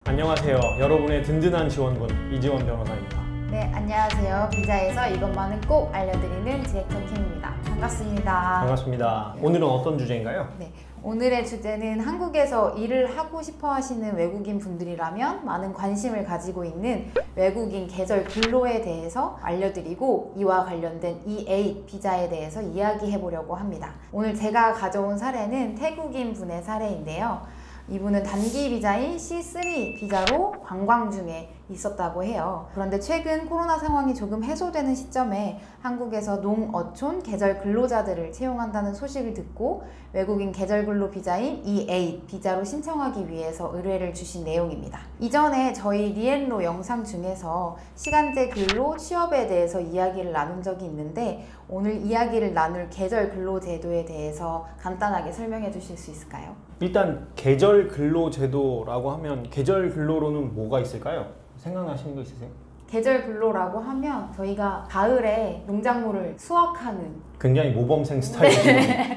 안녕하세요. 여러분의 든든한 지원군 이지원 변호사입니다. 네, 안녕하세요. 비자에서 이것만은 꼭 알려드리는 디렉터 킴입니다. 반갑습니다. 반갑습니다. 오늘은 어떤 주제인가요? 네, 오늘의 주제는 한국에서 일을 하고 싶어 하시는 외국인 분들이라면 많은 관심을 가지고 있는 외국인 계절 근로에 대해서 알려드리고 이와 관련된 EA 비자에 대해서 이야기해 보려고 합니다. 오늘 제가 가져온 사례는 태국인 분의 사례인데요. 이분은 단기 비자인 C3 비자로 관광 중에 있었다고 해요. 그런데 최근 코로나 상황이 조금 해소되는 시점에 한국에서 농어촌 계절 근로자들을 채용한다는 소식을 듣고 외국인 계절 근로 비자인 EA 비자로 신청하기 위해서 의뢰를 주신 내용입니다. 이전에 저희 리엔로 영상 중에서 시간제 근로 취업에 대해서 이야기를 나눈 적이 있는데 오늘 이야기를 나눌 계절 근로 제도에 대해서 간단하게 설명해 주실 수 있을까요? 일단 계절 근로 제도라고 하면 계절 근로로는 뭐가 있을까요? 생각나시는 거 있으세요? 계절 근로라고 하면 저희가 가을에 농작물을 수확하는 굉장히 모범생 스타일이에요.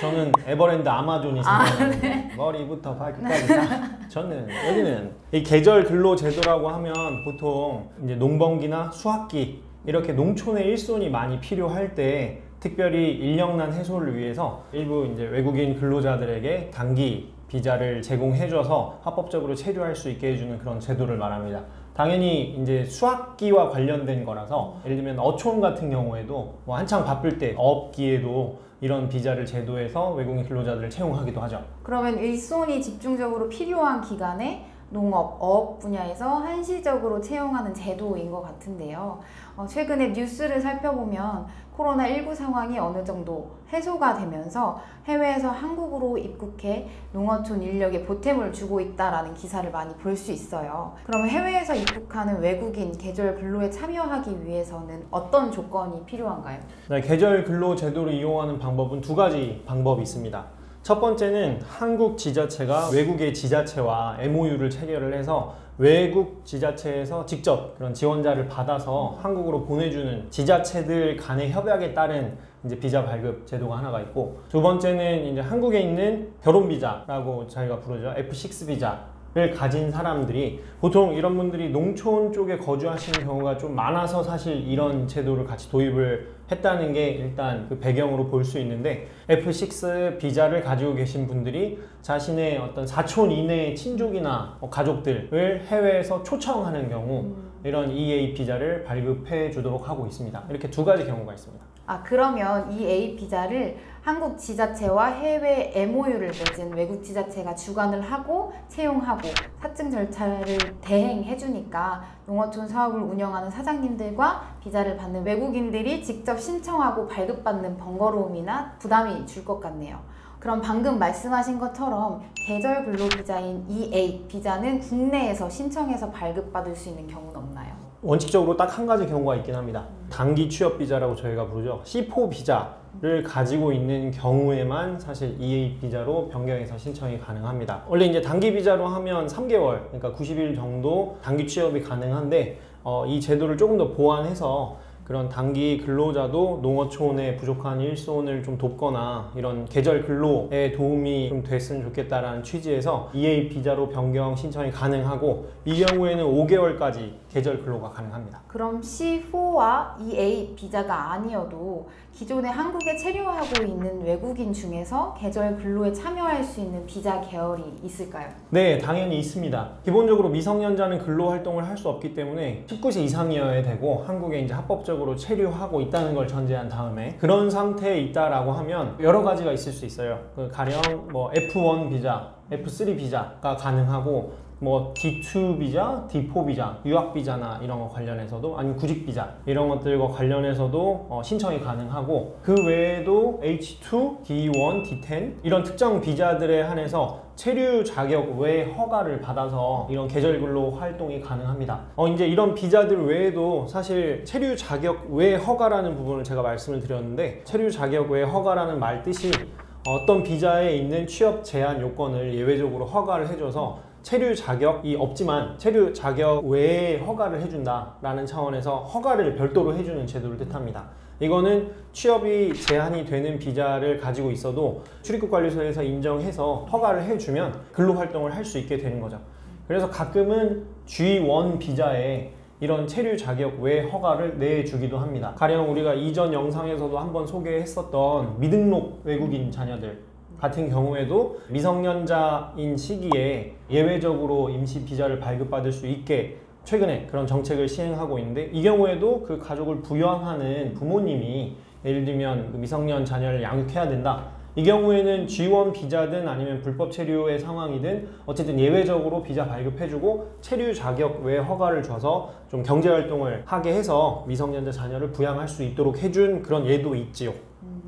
저는 에버랜드 아마존이 생각나요. 네. 머리부터 발끝까지 다. 저는 여기는 이 계절 근로 제도라고 하면 보통 이제 농번기나 수확기 이렇게 농촌의 일손이 많이 필요할 때 특별히 인력난 해소를 위해서 일부 이제 외국인 근로자들에게 단기 비자를 제공해줘서 합법적으로 체류할 수 있게 해주는 그런 제도를 말합니다. 당연히 이제 수확기와 관련된 거라서 예를 들면 어촌 같은 경우에도 뭐 한창 바쁠 때 어업기에도 이런 비자를 제도해서 외국인 근로자들을 채용하기도 하죠. 그러면 일손이 집중적으로 필요한 기간에 농업, 어업 분야에서 한시적으로 채용하는 제도인 것 같은데요. 최근에 뉴스를 살펴보면 코로나19 상황이 어느 정도 해소가 되면서 해외에서 한국으로 입국해 농어촌 인력에 보탬을 주고 있다는 기사를 많이 볼 수 있어요. 그러면 해외에서 입국하는 외국인 계절 근로에 참여하기 위해서는 어떤 조건이 필요한가요? 네, 계절 근로 제도를 이용하는 방법은 두 가지 방법이 있습니다. 첫 번째는 한국 지자체가 외국의 지자체와 MOU를 체결을 해서 외국 지자체에서 직접 그런 지원자를 받아서 한국으로 보내주는 지자체들 간의 협약에 따른 이제 비자 발급 제도가 하나가 있고, 두 번째는 이제 한국에 있는 결혼 비자라고 저희가 부르죠. F6 비자를 가진 사람들이, 보통 이런 분들이 농촌 쪽에 거주하시는 경우가 좀 많아서 사실 이런 제도를 같이 도입을 했다는 게 일단 그 배경으로 볼 수 있는데, F6 비자를 가지고 계신 분들이 자신의 어떤 사촌 이내의 친족이나 가족들을 해외에서 초청하는 경우 이런 EA 비자를 발급해 주도록 하고 있습니다. 이렇게 두 가지 경우가 있습니다. 그러면 EA 비자를 한국 지자체와 해외 MOU를 맺은 외국 지자체가 주관을 하고 채용하고 사증 절차를 대행해 주니까 농어촌 사업을 운영하는 사장님들과 비자를 받는 외국인들이 직접 신청하고 발급받는 번거로움이나 부담이 줄 것 같네요. 그럼 방금 말씀하신 것처럼 계절 근로 비자인 EA 비자는 국내에서 신청해서 발급받을 수 있는 경우는 없나요? 원칙적으로 딱 한 가지 경우가 있긴 합니다. 단기 취업 비자라고 저희가 부르죠. C4 비자를 가지고 있는 경우에만 사실 EA 비자로 변경해서 신청이 가능합니다. 원래 이제 단기 비자로 하면 3개월, 그러니까 90일 정도 단기 취업이 가능한데 이 제도를 조금 더 보완해서 그런 단기 근로자도 농어촌의 부족한 일손을 좀 돕거나 이런 계절 근로에 도움이 좀 됐으면 좋겠다라는 취지에서 EA 비자로 변경 신청이 가능하고, 이 경우에는 5개월까지 계절 근로가 가능합니다. 그럼 C4와 EA 비자가 아니어도 기존에 한국에 체류하고 있는 외국인 중에서 계절 근로에 참여할 수 있는 비자 계열이 있을까요? 네, 당연히 있습니다. 기본적으로 미성년자는 근로 활동을 할 수 없기 때문에 19세 이상이어야 되고 한국에 이제 합법적으로 체류하고 있다는 걸 전제한 다음에 그런 상태에 있다라고 하면 여러 가지가 있을 수 있어요. 가령 뭐 F1 비자, F3 비자가 가능하고 뭐 D2 비자, D4 비자, 유학 비자나 이런 거 관련해서도, 아니면 구직 비자 이런 것들과 관련해서도 신청이 가능하고, 그 외에도 H2, D1, D10 이런 특정 비자들에 한해서 체류 자격 외 허가를 받아서 이런 계절 근로 활동이 가능합니다. 이제 이런 비자들 외에도 사실 체류 자격 외 허가라는 부분을 제가 말씀을 드렸는데, 체류 자격 외 허가라는 말 뜻이 어떤 비자에 있는 취업 제한 요건을 예외적으로 허가를 해줘서 체류 자격이 없지만 체류 자격 외에 허가를 해준다라는 차원에서 허가를 별도로 해주는 제도를 뜻합니다. 이거는 취업이 제한이 되는 비자를 가지고 있어도 출입국관리소에서 인정해서 허가를 해주면 근로활동을 할 수 있게 되는 거죠. 그래서 가끔은 G1 비자에 이런 체류 자격 외 허가를 내주기도 합니다. 가령 우리가 이전 영상에서도 한번 소개했었던 미등록 외국인 자녀들 같은 경우에도 미성년자인 시기에 예외적으로 임시 비자를 발급받을 수 있게 최근에 그런 정책을 시행하고 있는데, 이 경우에도 그 가족을 부양하는 부모님이 예를 들면 그 미성년 자녀를 양육해야 된다, 이 경우에는 G1 비자든 아니면 불법 체류의 상황이든 어쨌든 예외적으로 비자 발급해주고 체류 자격 외 허가를 줘서 좀 경제활동을 하게 해서 미성년자 자녀를 부양할 수 있도록 해준 그런 예도 있지요.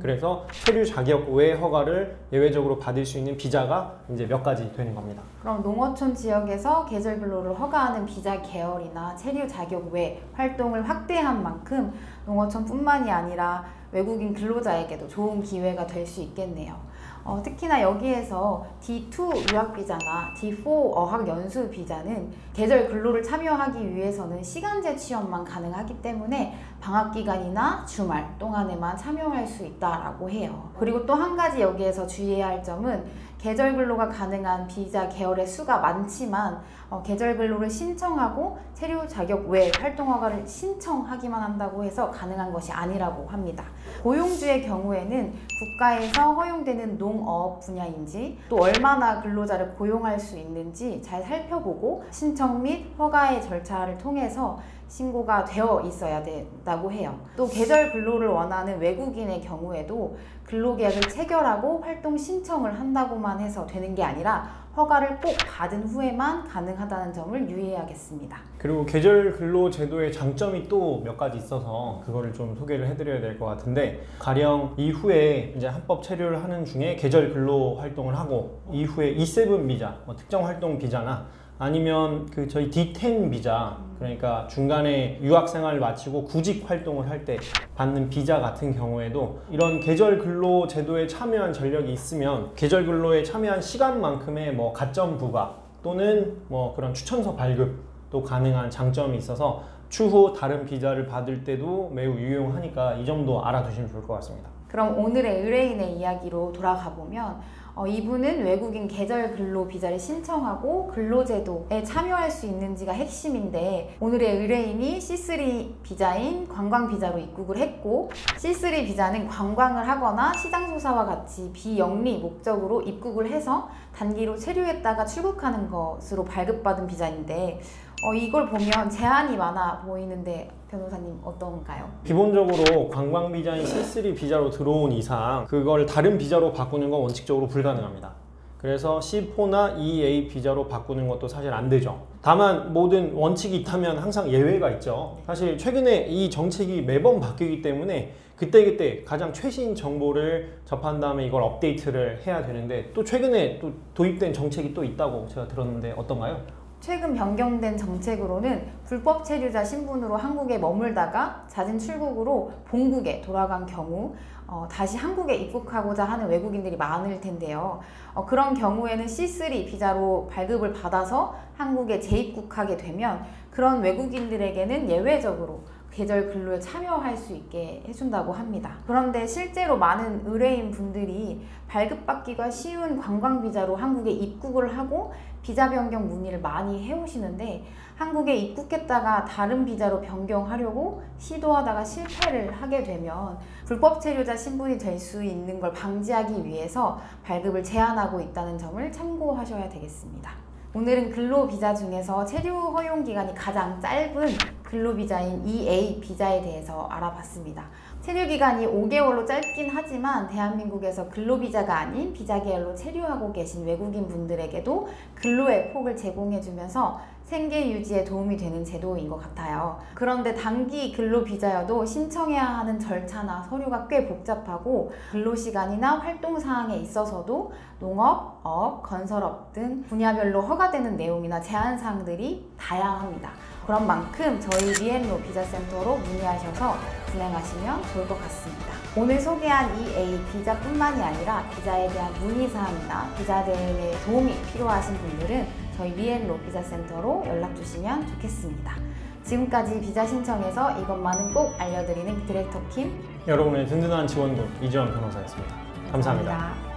그래서 체류 자격 외 허가를 예외적으로 받을 수 있는 비자가 이제 몇 가지 되는 겁니다. 그럼 농어촌 지역에서 계절 근로를 허가하는 비자 계열이나 체류 자격 외 활동을 확대한 만큼 농어촌뿐만이 아니라 외국인 근로자에게도 좋은 기회가 될 수 있겠네요. 특히나 여기에서 D2 유학비자나 D4 어학연수 비자는 계절 근로를 참여하기 위해서는 시간제 취업만 가능하기 때문에 방학기간이나 주말 동안에만 참여할 수 있다라고 해요. 그리고 또 한 가지 여기에서 주의해야 할 점은 계절 근로가 가능한 비자 계열의 수가 많지만 계절 근로를 신청하고 체류 자격 외 활동 허가를 신청하기만 한다고 해서 가능한 것이 아니라고 합니다. 고용주의 경우에는 국가에서 허용되는 농업 분야인지 또 얼마나 근로자를 고용할 수 있는지 잘 살펴보고 신청 및 허가의 절차를 통해서 신고가 되어 있어야 된다고 해요. 또 계절 근로를 원하는 외국인의 경우에도 근로계약을 체결하고 활동 신청을 한다고만 해서 되는 게 아니라 허가를 꼭 받은 후에만 가능하다는 점을 유의해야겠습니다. 그리고 계절 근로 제도의 장점이 또 몇 가지 있어서 그거를 좀 소개를 해드려야 될 것 같은데, 가령 이후에 이제 합법 체류를 하는 중에 계절 근로 활동을 하고 이후에 E7 비자, 특정 활동 비자나 아니면 그 저희 D10 비자, 그러니까 중간에 유학 생활을 마치고 구직 활동을 할 때 받는 비자 같은 경우에도 이런 계절 근로 제도에 참여한 전력이 있으면 계절 근로에 참여한 시간만큼의 뭐 가점 부과 또는 뭐 그런 추천서 발급도 가능한 장점이 있어서 추후 다른 비자를 받을 때도 매우 유용하니까 이 점도 알아두시면 좋을 것 같습니다. 그럼 오늘의 의뢰인의 이야기로 돌아가 보면 이분은 외국인 계절 근로 비자를 신청하고 근로제도에 참여할 수 있는지가 핵심인데, 오늘의 의뢰인이 C3 비자인 관광 비자로 입국을 했고, C3 비자는 관광을 하거나 시장조사와 같이 비영리 목적으로 입국을 해서 단기로 체류했다가 출국하는 것으로 발급받은 비자인데, 이걸 보면 제한이 많아 보이는데 변호사님 어떤가요? 기본적으로 관광 비자인 C3 비자로 들어온 이상 그걸 다른 비자로 바꾸는 건 원칙적으로 불가능합니다. 그래서 C4나 EA 비자로 바꾸는 것도 사실 안 되죠. 다만 모든 원칙이 있다면 항상 예외가 있죠. 사실 최근에 이 정책이 매번 바뀌기 때문에 그때그때 가장 최신 정보를 접한 다음에 이걸 업데이트를 해야 되는데, 또 최근에 또 도입된 정책이 또 있다고 제가 들었는데 어떤가요? 최근 변경된 정책으로는 불법 체류자 신분으로 한국에 머물다가 잦은 출국으로 본국에 돌아간 경우 다시 한국에 입국하고자 하는 외국인들이 많을 텐데요. 그런 경우에는 C3 비자로 발급을 받아서 한국에 재입국하게 되면 그런 외국인들에게는 예외적으로 계절 근로에 참여할 수 있게 해준다고 합니다. 그런데 실제로 많은 의뢰인 분들이 발급받기가 쉬운 관광 비자로 한국에 입국을 하고 비자 변경 문의를 많이 해오시는데, 한국에 입국했다가 다른 비자로 변경하려고 시도하다가 실패를 하게 되면 불법 체류자 신분이 될 수 있는 걸 방지하기 위해서 발급을 제한하고 있다는 점을 참고하셔야 되겠습니다. 오늘은 근로비자 중에서 체류 허용 기간이 가장 짧은 근로비자인 EA 비자에 대해서 알아봤습니다. 체류 기간이 5개월로 짧긴 하지만 대한민국에서 근로비자가 아닌 비자 계열로 체류하고 계신 외국인 분들에게도 근로의 폭을 제공해주면서 생계 유지에 도움이 되는 제도인 것 같아요. 그런데 단기 근로비자여도 신청해야 하는 절차나 서류가 꽤 복잡하고 근로시간이나 활동사항에 있어서도 농업, 업, 건설업 등 분야별로 허가되는 내용이나 제한사항들이 다양합니다. 그런 만큼 저희 리앤로 비자센터로 문의하셔서 진행하시면 좋을 것 같습니다. 오늘 소개한 EA 비자뿐만이 아니라 비자에 대한 문의사항이나 비자 대행에 도움이 필요하신 분들은 저희 리앤로 비자센터로 연락주시면 좋겠습니다. 지금까지 비자 신청에서 이것만은 꼭 알려드리는 디렉터 킴, 여러분의 든든한 지원군 이지원 변호사였습니다. 감사합니다.